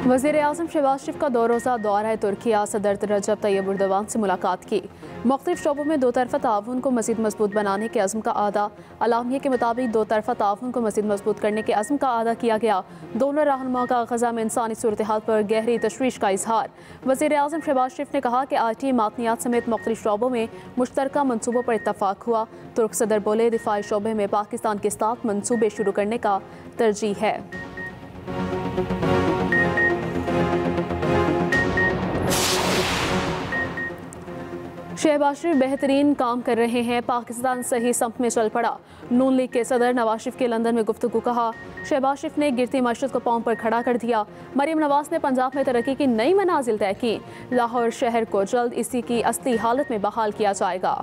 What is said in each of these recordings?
वज़ीर आज़म शहबाज शरीफ का 2 रोज़ा दौरा तुर्किया सदर रजब तैयब एर्दोगान से मुलाकात की। मुख्तलिफ शोबों में दो तरफ़ा ताउन को मज़ीद मजबूत बनाने के अज़्म का आदा। अलामिया के मुताबिक दो तरफ़ा ताउन को मज़ीद मजबूत करने के अज़्म का आदा किया गया। दोनों रहनुमाओं का ग़ज़ा में इंसानी सूरत हाल पर गहरी तशवीश का इजहार। वज़ीर आज़म शहबाज शरीफ ने कहा कि IT मादनियात समेत मुख्तलिफ शोबों में मुश्तरका मनसूबों पर इत्तफ़ाक़ हुआ। तुर्क सदर बोले, दिफाई शोबे में पाकिस्तान के साथ मनसूबे शुरू करने का तरजीह है। शहबाज शरीफ बेहतरीन काम कर रहे हैं, पाकिस्तान सही समत में चल पड़ा। नून लीग के सदर नवाज शरीफ के लंदन में गुफ्तगू। कहा, शहबाज शरीफ ने गिरती मशरत को पांव पर खड़ा कर दिया। मरीम नवाज ने पंजाब में तरक्की की नई मनाजिल तय की। लाहौर शहर को जल्द इसी की असली हालत में बहाल किया जाएगा।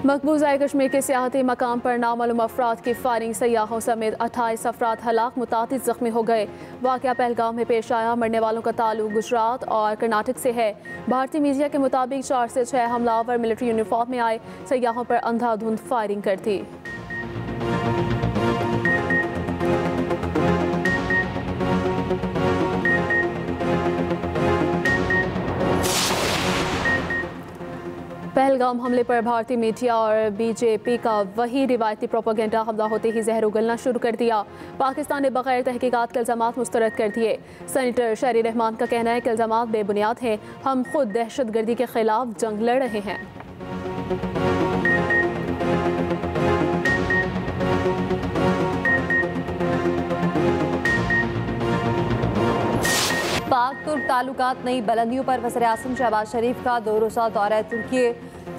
मकबूजा कश्मीर के सियाहती मकाम पर नामालूम अफराद की फायरिंग, सयाहों समेत 28 अफराद हलाक, मुतादिद जख्मी हो गए। वाक़या पहलगाम में पेश आया। मरने वालों का ताल्लुक गुजरात और कर्नाटक से है। भारतीय मीडिया के मुताबिक 4 से 6 हमलावर मिलिट्री यूनिफॉर्म में आए, सयाहों पर अंधाधुंध फायरिंग कर दी। पहलगाम हमले पर भारतीय मीडिया और BJP का वही रिवायती प्रोपेगेंडा हमला होते ही जहर उगलना शुरू कर दिया। पाकिस्तान ने बगैर तहकीकात के इल्ज़ामात मुस्तरद कर दिए। सेनेटर शहरी रहमान का कहना है कि इल्ज़ामात बेबुनियाद हैं। हम खुद दहशतगर्दी के खिलाफ जंग लड़ रहे हैं। पाक तुर्क ताल्लुकात नई बुलंदियों पर। वज़ीर आज़म शहबाज शरीफ का 2 रोज़ा दौरा तुर्की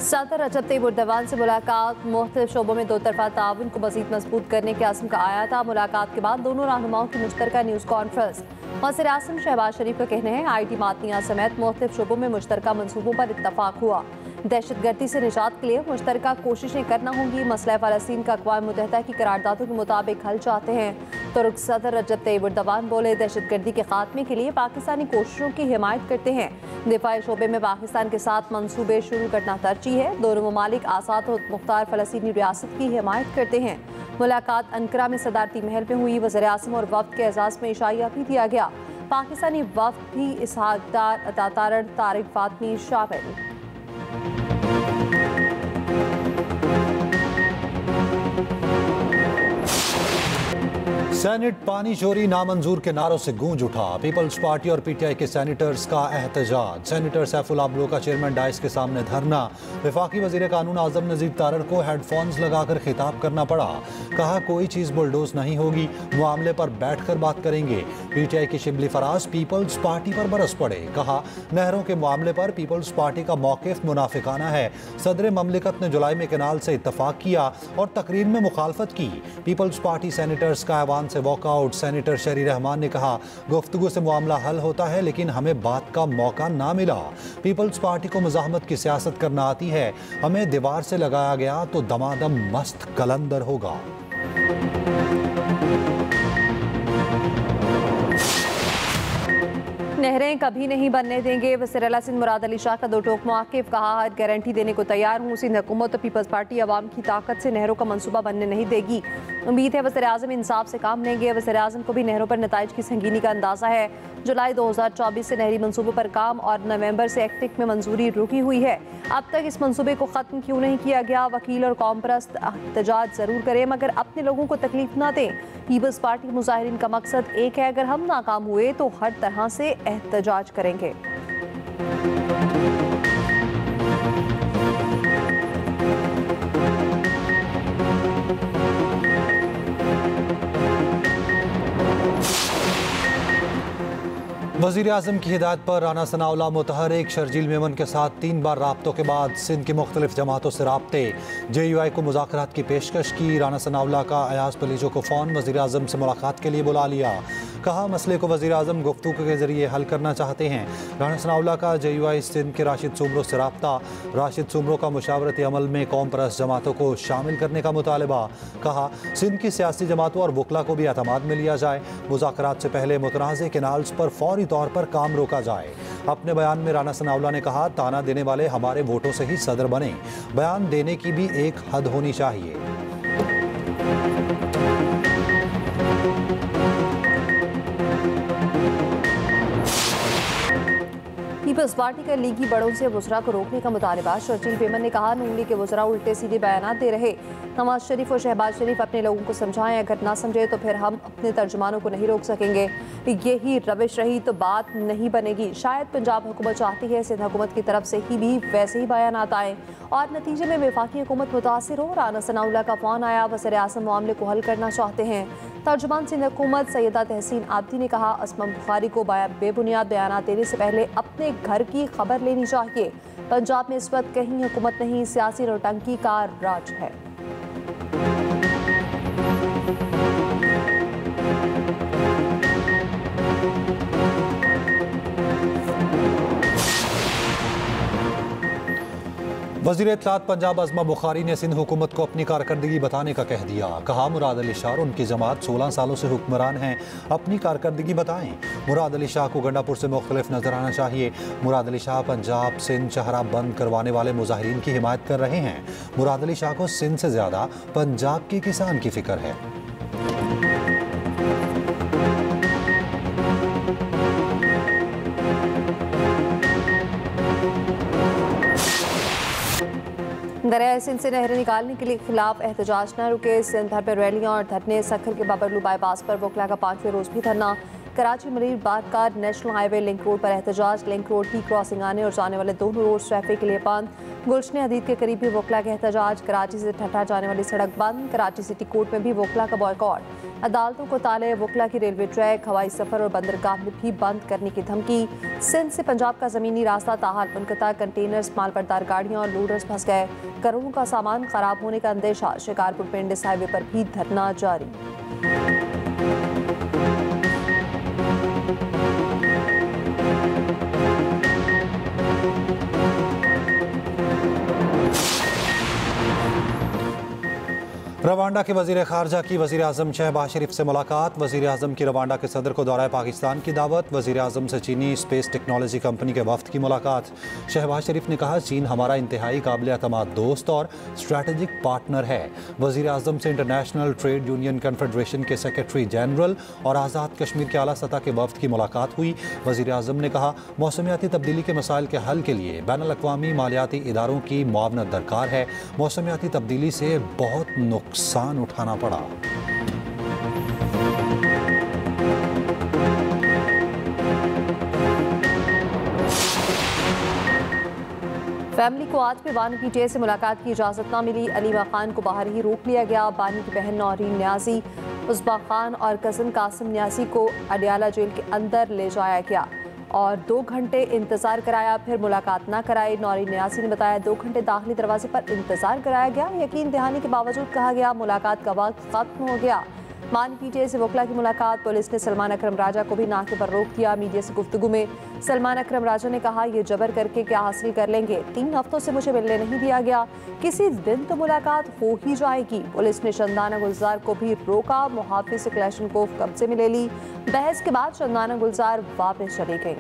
सदर रजब तैयब एर्दोगान से मुलाकात। मुख्तलिफ शोबों में दो तरफ़ा ताउन को मज़ीद मजबूत करने के अज़्म का आया था। मुलाकात के बाद दोनों रहनुमाओं की मुश्तरका न्यूज़ कॉन्फ्रेंस। वज़ीर आज़म शहबाज शरीफ का कहना है, IT मादनियात समेत मुख्तलिफ शोबों में मुश्तरका मनसूबों पर इत्तफ़ाक़ हुआ। दहशतगर्दी से निजात के लिए मुश्तरका कोशिशें करना होंगी। मसला फ़लस्तीन का अक़वाम मुत्तहिदा की करारदादों के मुताबिक हल चाहते हैं। तुर्क सदर रजब तैयब एर्दोगान बोले, दहशतगर्दी के खात्मे के लिए पाकिस्तानी कोशिशों की हिमायत करते हैं। दिफाई शोबे में पाकिस्तान के साथ मनसूबे शुरू करना तरजीह है। दोनों ममालिक आज़ाद और मुख्तार फ़लस्तीनी रियासत की हिमायत करते हैं। मुलाकात अंकरा में सदारती महल में हुई। वज़ीर आज़म और वफ़द के एजाज़ में इशाइया भी दिया गया। पाकिस्तानी वफ़द भी इसहाक़ डार, अतातारड़, तारिक फातमी शामिल। सेनेट पानी चोरी नामंजूर के नारों से गूंज उठा। पीपल्स पार्टी और PTI के सेनेटर्स का एहतजाज। सेनेटर सैफुल आबलो का चेयरमैन डाइस के सामने धरना। वफाकी वजीर कानून आजम नजीब तारड़ को हेडफोन्स लगाकर खिताब करना पड़ा। कहा, कोई चीज़ बुलडोज नहीं होगी, मामले पर बैठ कर बात करेंगे। PTI की शिबली फराज पीपल्स पार्टी पर बरस पड़े। कहा, नहरों के मामले पर पीपल्स पार्टी का मौक़िफ़ मुनाफिकाना है। सदर ममलिकत ने जुलाई में कैनाल से इत्तफाक किया और तकरीर में मुखालफत की। पीपल्स पार्टी सेनेटर्स का ऐवान से वॉकआउट। सेनेटर शहरी रहमान ने कहा, गुफ्तगू से मामला हल होता है, लेकिन हमें बात का मौका ना मिला। पीपल्स पार्टी को मुज़ाहमत की सियासत करना आती है। हमें दीवार से लगाया गया तो दमादम मस्त कलंदर होगा। नहरें कभी नहीं बनने देंगे। वज़ीर आला सिंध मुराद अली शाह का 2 टोक मौक़िफ़। कहा, हर गारंटी देने को तैयार हूँ। सिंध हुकूमत और पीपल्स पार्टी अवाम की ताकत से नहरों का मनसूबा बनने नहीं देगी। उम्मीद है वज़ीर आज़म इंसाफ से काम लेंगे। वज़ीर आज़म को भी नहरों पर नताइज की संगीनी का अंदाज़ा है। जुलाई 2024 से नहरी मनसूबों पर काम और नवंबर से एक्टिक में मंजूरी रुकी हुई है। अब तक इस मनसूबे को ख़त्म क्यों नहीं किया गया? वकील और कौम परस्त एहतजाज ज़रूर करें, मगर अपने लोगों को तकलीफ ना दें। पीपल्स पार्टी मुजाहिरीन का मकसद एक है, अगर हम नाकाम हुए तो हर तरह से एहतजाज करेंगे। वज़ीर आज़म की हिदायत पर राना सनाउल्लाह मुतहरिक शर्जील मेमन के साथ 3 बार राब्तों के बाद सिंध की मुख्तलिफ जमातों से राब्ते। JUI को मुज़ाकरात की पेशकश की। राना सनाउल्लाह का अयाज पलीजो को फ़ौन वज़ीर आज़म से मुलाकात के लिए बुला लिया। कहा, मसले को वज़ीर आज़म गुफ्तगू के ज़रिए हल करना चाहते हैं। राना सनाउल्लाह का JUI सिंध के राशिद सुमरो से राब्ता। राशिद सुमरो का मुशावरती अमल में कौम परस्त जमातों को शामिल करने का मुतालबा। कहा, सिंध की सियासी जमातों और वकला को भी एतमाद में लिया जाए। मुज़ाकरात से पहले मुतनाज़ कैनाल्स पर फौरी तौर पर काम रोका जाए। अपने बयान में राना सनाउल्लाह ने कहा, ताना देने वाले हमारे वोटों से ही सदर बने, बयान देने की भी एक हद होनी चाहिए। पीपल्स पार्टी का लीगी बड़ों से वुज़रा को रोकने का मुतालबा। शर्जील बेमन ने कहा, नून लीग के वुज़रा उल्टे सीधे बयान दे रहे। नवाज शरीफ और शहबाज शरीफ अपने लोगों को समझाएं, अगर ना समझे तो फिर हम अपने तर्जुमानों को नहीं रोक सकेंगे। यही रविश रही तो बात नहीं बनेगी। शायद पंजाब हुकूमत चाहती है सिंध हुकूमत की तरफ से ही भी वैसे ही बयान आए और नतीजे में वफाकी हुकूमत मुतासिर हो। राना सनाउल्लाह का फ़ोन आया, वज़ीर आज़म मामले को हल करना चाहते हैं। तर्जुमान सिंध हुकूमत सैयदा तहसीन आबदी ने कहा, असमम बुखारी को बेबुनियाद बयान देने से पहले अपने घर की खबर लेनी चाहिए। पंजाब में इस वक्त कहीं हुकूमत नहीं, सियासी नौटंकी का राज है। वज़ीर इत्तलात पंजाब अज़मा बुखारी ने सिंध हुकूमत को अपनी कारकर्दगी बताने का कह दिया। कहा, मुराद अली शाह और उनकी जमात 16 सालों से हुक्मरान हैं, अपनी कारकर्दगी बताएं। मुराद अली शाह को गंडापुर से मुख्तलिफ नजर आना चाहिए। मुराद अली शाह पंजाब सिंध चहरा बंद करवाने वाले मुजाहिरीन की हिमायत कर रहे हैं। मुराद अली शाह को सिंध से ज्यादा पंजाब के किसान की फिक्र है। दरियाए सिंध से नहरें निकालने के लिए खिलाफ एहतजाज न रुके। सिंध भर पर रैलियां और धरने। सखर के बाबरलू बाईपास पर वकला का 5वें रोज भी धरना। कराची मरीर बारकार नेशनल हाईवे लिंक रोड पर एहतजाज। लिंक रोड की क्रॉसिंग आने और जाने वाले दोनों रोड ट्रैफिक के लिए बंद। गुलशन हदीद के करीब भी वकला का एहतजाज। कराची से ठट्ठा जाने वाली सड़क बंद। कराची सिटी कोर्ट में भी वकला का बॉयकॉट। अदालतों को ताले। वकला की रेलवे ट्रैक, हवाई सफर और बंदरगाह में भी बंद करने की धमकी। सिंध से पंजाब का जमीनी रास्ता ताहाल मुनक़ता। कंटेनर्स, मालबरदार गाड़ियां और लोडर्स फंस गए। करोड़ों का सामान खराब होने का अंदेशा। शिकारपुर पेंडिस हाईवे पर भी धरना जारी। रवांडा के वज़ीर ख़ारजा की वज़ीर आज़म शहबाज शरीफ से मुलाकात। वज़ीर आज़म की रवांडा के सदर को दौरा पाकिस्तान की दावत। वज़ीर आज़म से चीनी स्पेस टेक्नोलॉजी कंपनी के वफ़द की मुलाकात। शहबाज शरीफ ने कहा, चीन हमारा इंतहाई काबिल एतमाद दोस्त और स्ट्रैटेजिक पार्टनर है। वज़ीर आज़म से इंटरनेशनल ट्रेड यूनियन कन्फेडरेशन के सेक्रेटरी जनरल और आज़ाद कश्मीर के आला सतह के वफ़द की मुलाकात हुई। वज़ीर आज़म ने कहा, मौसमियाती तब्दीली के मसाइल के हल के लिए बैनुल-अक़वामी मालियाती इदारों की मुआवनत दरकार है। मौसमियाती तब्दीली से बहुत नुकसान उठाना पड़ा। फैमिली को आज भी बानी पीटीआई से मुलाकात की इजाज़त न मिली। अलीमा खान को बाहर ही रोक लिया गया। बानी की बहन नौरीन न्याजी, उस्बा खान और कज़न कासिम न्याजी को अडियाला जेल के अंदर ले जाया गया और 2 घंटे इंतज़ार कराया, फिर मुलाकात ना कराई। नौरीन न्याजी ने बताया, 2 घंटे दाखिली दरवाजे पर इंतज़ार कराया गया। यकीन दहानी के बावजूद कहा गया मुलाकात का वक्त ख़त्म हो गया। बानी पीटीआई से वकला की मुलाकात। पुलिस ने सलमान अकरम राजा को भी नाके पर रोक दिया। मीडिया से गुफ्तगू में सलमान अकरम राजा ने कहा, ये जबर करके क्या हासिल कर लेंगे? 3 हफ्तों से मुझे मिलने नहीं दिया गया, किसी दिन तो मुलाकात हो ही जाएगी। पुलिस ने शंदाना गुलजार को भी रोका। मुहाफिज से क्लैशनकोफ कब्जे में ले ली। बहस के बाद शंदाना गुलजार वापस चली गई।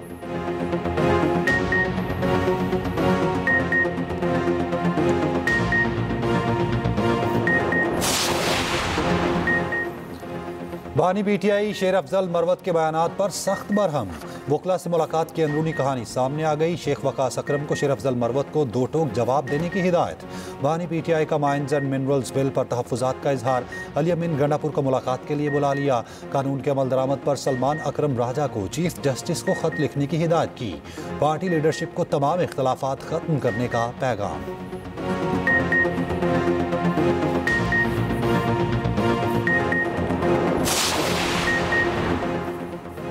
बानी पीटीआई शेर अफजल मरवत के बयानात पर सख्त बरहम। वकला से मुलाकात की अंदरूनी कहानी सामने आ गई। शेख वकास अकरम को शेर अफजल मरवत को 2 टोक जवाब देने की हिदायत। बानी पीटीआई का माइंस एंड मिनरल्स बिल पर तहफ़्फ़ुज़ात का इजहार। अली अमीन गंडापुर को मुलाकात के लिए बुला लिया। कानून के अमल दरामद पर सलमान अकरम राजा को चीफ जस्टिस को खत लिखने की हिदायत की। पार्टी लीडरशिप को तमाम इख्तलाफात खत्म करने का पैगाम।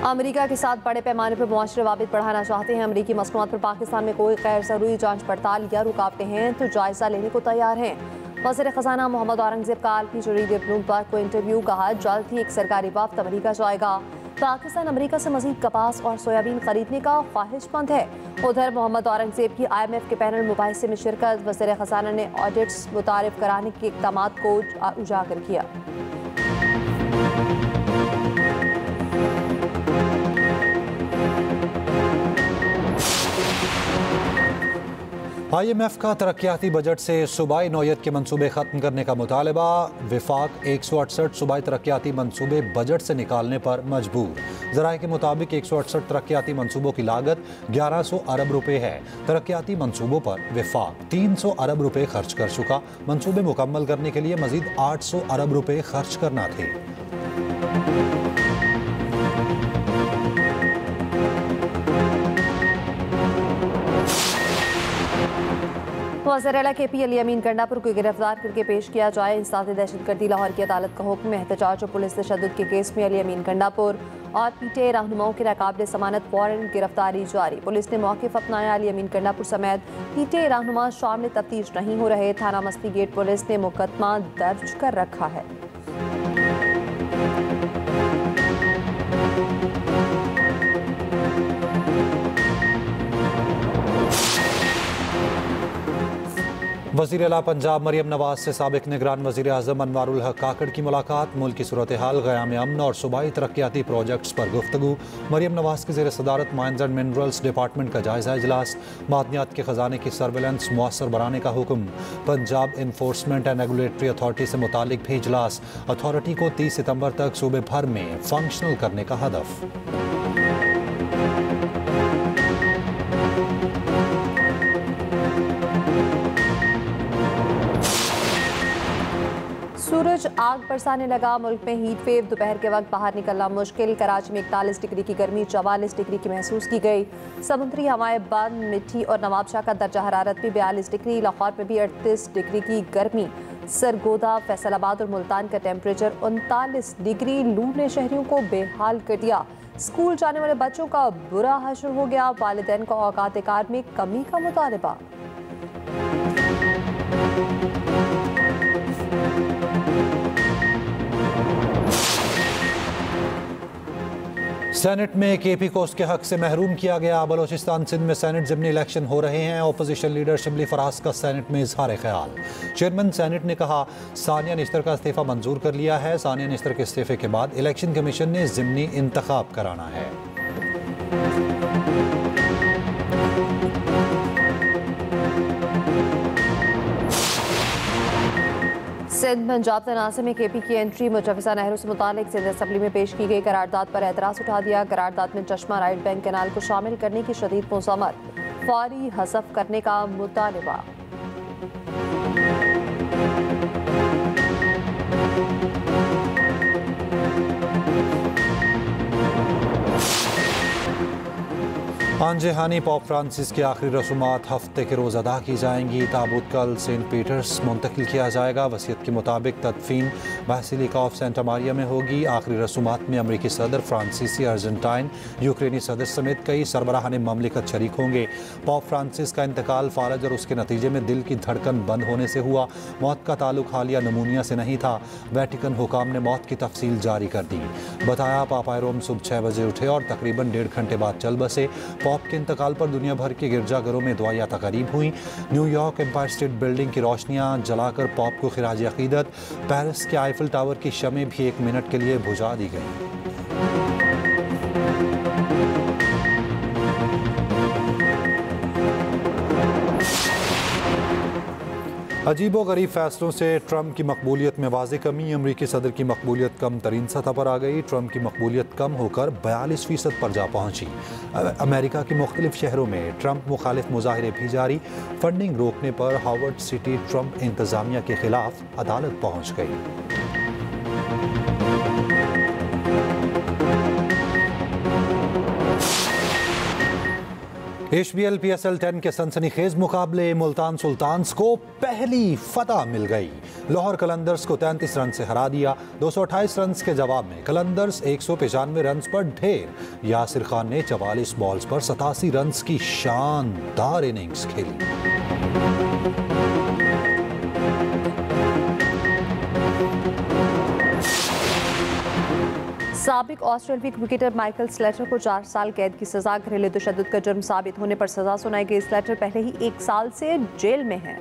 अमेरिका के साथ बड़े पैमाने पर मुआशरे रवाबित बढ़ाना चाहते हैं। अमेरिकी मसनूआत पर पाकिस्तान में कोई गैर ज़रूरी जांच पड़ताल या रुकावटें हैं तो जायज़ा लेने को तैयार हैं। वज़ीर ख़जाना मोहम्मद औरंगज़ेब का आलमी जरीदे ब्लूमबर्ग को इंटरव्यू। कहा, जल्द ही एक सरकारी वफ़द अमेरिका जाएगा। पाकिस्तान अमेरिका से मज़ीद कपास और सोयाबीन खरीदने का ख्वाहिशमंद है। उधर मोहम्मद औरंगज़ेब की IMF के पैनल मुबाहिसे में शिरकत। वज़ीर ख़जाना ने ऑडिट्स मुतारिफ कराने के इक़दामात को उजागर किया। IMF का तरक्याती बजट से सूबाई नौयत के मंसूबे खत्म करने का मुतालबा। विफाक 168 सूबाई तरक्याती मंसूबे बजट से निकालने पर मजबूर। ज़राए के मुताबिक 168 तरक्याती मंसूबों की लागत 1100 अरब रुपए है। तरक्याती मंसूबों पर विफाक 300 अरब रुपए खर्च कर चुका। मंसूबे मुकम्मल करने के लिए मजीद 800 अरब रुपए खर्च करना थे। वज़ीर-ए-आला KP अली अमीन गंडापुर को गिरफ्तार करके पेश किया जाए। इंसाफ दहशतगर्दी लाहौर की अदालत का हुक्म। एहतजाज और पुलिस तशद्दुद के केस में अली अमीन गंडापुर और PTI रहनुमाओं की नाकाबिले ज़मानत वारंट गिरफ्तारी जारी। पुलिस ने मौक़िफ़ अपनाया। अली अमीन गंडापुर समेत PTI रहनुमा शामिल तफ्तीश नहीं हो रहे। थाना मस्ती गेट पुलिस ने मुकदमा दर्ज कर रखा है। वज़ीर-ए-आला पंजाब मरियम नवाज से साबिक निगरान वज़ीर आज़म अनवारुल हक काकड़ की मुलाकात। मुल्क की सूरत हाल, क़याम अमन और सूबाई तरक्याती प्रोजेक्ट्स पर गुफ्तगू। मरियम नवाज की ज़ेर सदारत माइंस एंड मिनरल्स डिपार्टमेंट का जायज़ा इजलास। मादनियात के ख़जाने की सर्वेलेंस मुअस्सर बनाने का हुक्म। Punjab enforcement and regulatory authority से मुतालिक भी इजलास। अथॉरिटी को 30 सितंबर तक सूबे भर में फंक्शनल करने का हदफ। सूरज आग बरसाने लगा। मुल्क में हीट वेव। दोपहर के वक्त बाहर निकलना मुश्किल। कराची में 41 डिग्री की गर्मी, 44 डिग्री की महसूस की गई। समुद्री हवाएं बंद, मिट्टी और नवाबशाह का दर्जा हरारत भी 42 डिग्री। लाहौर में भी 38 डिग्री की गर्मी। सरगोदा, फैसलाबाद और मुल्तान का टेम्परेचर 39 डिग्री। लू ने शहरियों को बेहाल कर दिया। स्कूल जाने वाले बच्चों का बुरा हशर हो गया। वालिदैन को औकात कार में कमी का मुतालबा। सेनेट में KP को उसके हक से महरूम किया गया। बलोचिस्तान सिंध में सेनेट ज़िमनी इलेक्शन हो रहे हैं। अपोजिशन लीडर शिबली फराज का सेनेट में इजहार ख्याल। चेयरमैन सेनेट ने कहा सानिया निश्तर का इस्तीफ़ा मंजूर कर लिया है। सानिया निश्तर के इस्तीफ़े के बाद इलेक्शन कमीशन ने ज़िमनी इंतखाब कराना है। सिंध पंजाब तनाज़े में KP की एंट्री। मुजफ्फर नेहरू से मुतालिक सिंध असम्बली में पेश की गई करारदाद पर एतराज़ उठा दिया। करारदाद में चश्मा राइट बैंक कैनाल को शामिल करने की शदीद मुज़ाहमत। फौरी हज़फ करने का मुतालबा। आंजेहानी पॉप फ्रांसिस की आखिरी रसूमात हफ्ते के रोज़ अदा की जाएंगी। ताबूत कल सेंट पीटर्स मुंतकिल किया जाएगा। वसीयत के मुताबिक तदफीन बासिलिका ऑफ सेंटा मारिया में होगी। आखिरी रसूमात में अमरीकी सदर, फ्रांसीसी, अर्जेंटाइन, यूक्रेनी सदर समेत कई सरबराहान ममलिकत शरीक होंगे। पॉप फ्रांसिस का इंतकाल फालज और उसके नतीजे में दिल की धड़कन बंद होने से हुआ। मौत का ताल्लुक हालिया नमूनिया से नहीं था। वेटिकन हुकाम ने मौत की तफसील जारी कर दी। बताया पापाई रोम सुबह 6 बजे उठे और तकरीबन 1.5 घंटे बाद चल बसे। पॉप के इंतकाल पर दुनिया भर के गिरजाघरों में दुआया तकरीब हुई। न्यूयॉर्क एम्पायर स्टेट बिल्डिंग की रोशनियां जलाकर पॉप को खिराज अकीदत। पेरिस के आईफिल टावर की शमें भी 1 मिनट के लिए बुझा दी गई। अजीबो गरीब फैसलों से ट्रंप की मकबूलियत में वाज़े कमी। अमरीकी सदर की मकबूलियत कम तरीन सतह पर आ गई। ट्रंप की मकबूलियत कम होकर 42% पर जा पहुंची। अमेरिका के मुख्तलिफ शहरों में ट्रंप मुखालिफ मुजाहरे भी जारी। फंडिंग रोकने पर हार्वर्ड सिटी ट्रंप इंतजामिया के खिलाफ अदालत पहुंच गई। HBL PSL 10 के सनसनीखेज मुकाबले मुल्तान सुल्तान्स को पहली फतह मिल गई। लाहौर कलंदर्स को 33 रन से हरा दिया। 228 रन के जवाब में कलंदर्स 195 रन पर ढेर। यासिर खान ने 44 बॉल्स पर 87 रन की शानदार इनिंग्स खेली। साबिक ऑस्ट्रेलियाई क्रिकेटर माइकल स्लेटर को 4 साल कैद की सजा। घरेलू तशद्दुद का जुर्म साबित होने पर सजा सुनाई गई। स्लेटर पहले ही 1 साल से जेल में है।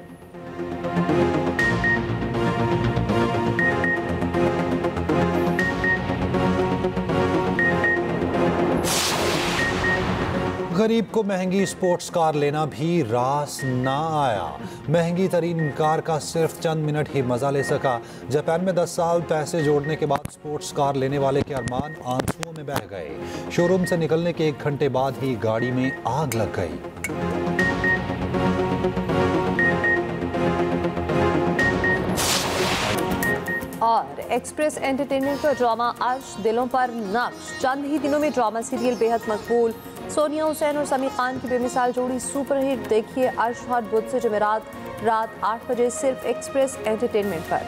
गरीब को महंगी स्पोर्ट्स कार लेना भी रास ना आया। महंगी तरीन कार का सिर्फ चंद मिनट ही मजा ले सका। जापान में 10 साल पैसे जोड़ने के बाद स्पोर्ट्स कार लेने वाले के अरमान आंसुओं में बह गए। शोरूम से निकलने के 1 घंटे बाद ही गाड़ी में आग लग गई। और एक्सप्रेस एंटरटेनमेंट का ड्रामा अर्श दिलों पर नक्श। चंद ही दिनों में ड्रामा सीरियल बेहद मकबूल। सोनिया हुसैन और समीर खान की बेमिसाल जोड़ी सुपरहिट। देखिए अर्श हर बुध से जुमेरात रात 8 बजे सिर्फ एक्सप्रेस एंटरटेनमेंट पर।